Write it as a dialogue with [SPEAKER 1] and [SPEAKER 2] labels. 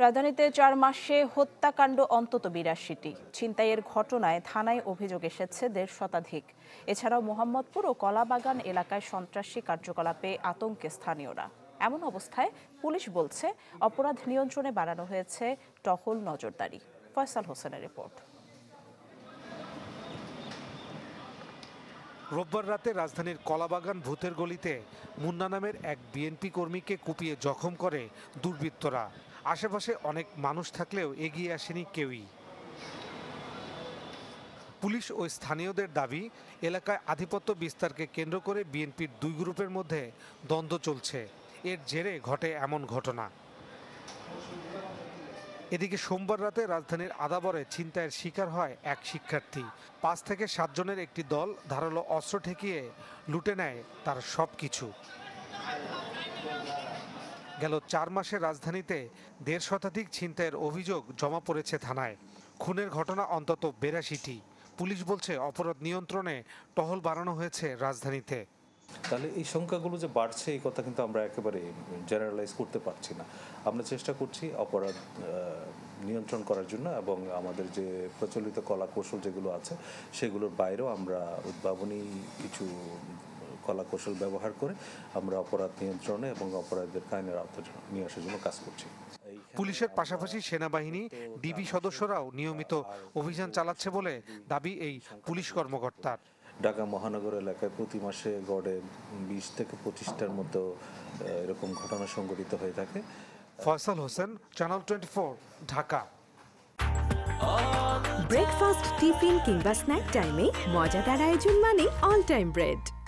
[SPEAKER 1] রাজধানীতে ৪ মাসে হত্যাকাণ্ড অন্তত ৮২টি। ছিনতাইয়ের ঘটনায় থানায় অভিযোগ এসেছে ১৫০ শতাধিক। এছাড়াও মোহাম্মদপুর ও কলাবাগান এলাকায় সন্ত্রাসী কার্যকলাপে আতঙ্কে স্থানীয়রা। এমন অবস্থায় পুলিশ বলছে অপরাধ নিয়ন্ত্রণে বাড়ানো হয়েছে টহল নজরদারি। ফয়সাল হোসেনের রিপোর্ট।
[SPEAKER 2] রোববার রাতে রাজধানীর কলাবাগান ভূতের গলিতে মুন্না নামের এক বিএনপি কর্মীকে কুপিয়ে জখম করে দুর্বৃত্তরা। আশেপাশে অনেক মানুষ থাকলেও এগিয়ে আসেনি কেউই। পুলিশ ও স্থানীয়দের দাবি, এলাকায় আধিপত্য বিস্তারকে কেন্দ্র করে বিএনপির দুই গ্রুপের মধ্যে দ্বন্দ্ব চলছে। এর জেরে ঘটে এমন ঘটনা। এদিকে সোমবার রাতে রাজধানীর আদাবরে ছিনতাইয়ের শিকার হয় এক শিক্ষার্থী। ৫ থেকে ৭ জনের একটি দল ধারালো অস্ত্র ঠেকিয়ে লুটে নেয় তার সবকিছু। গেল ৪ মাসে রাজধানীতে ১৫০ শতাধিক ছিনতাইয়ের অভিযোগ জমা পড়েছে থানায়। খুনের ঘটনা অন্তত ৮২টি। পুলিশ বলছে অপরাধ নিয়ন্ত্রণে টহল বাড়ানো হয়েছে রাজধানীতে।
[SPEAKER 3] তাহলে এই সংখ্যাগুলো যে বাড়ছে এই কথা কিন্তু আমরা একেবারে জেনারেলাইজ করতে পারছি না। আমরা চেষ্টা করছি অপরাধ নিয়ন্ত্রণ করার জন্য, এবং আমাদের যে প্রচলিত কলা কৌশল যেগুলো আছে সেগুলোর বাইরেও আমরা উদ্ভাবনী কিছু কলা কৌশল ব্যবহার করে আমরা অপরাধ নিয়ন্ত্রণে এবং অপরাধের আইনের আওতায় নিয়ে আসার জন্য কাজ করছি।
[SPEAKER 2] পুলিশের পাশাপাশি সেনাবাহিনী, ডিবি সদস্যরাও নিয়মিত অভিযান চালাচ্ছে বলে দাবি এই পুলিশ কর্মকর্তার।
[SPEAKER 3] ঢাকা মহানগর এলাকায় প্রতি মাসে গড়ে ২০ থেকে ২৫টার মতো এরকম ঘটনা সংঘটিত হয়ে থাকে।
[SPEAKER 2] Faisal Hossain, channel 24, Dhaka.
[SPEAKER 4] Breakfast, tiffin কিংবা স্ন্যাক টাইমে মজাদার আয়োজন মানে অল টাইম ব্রেড।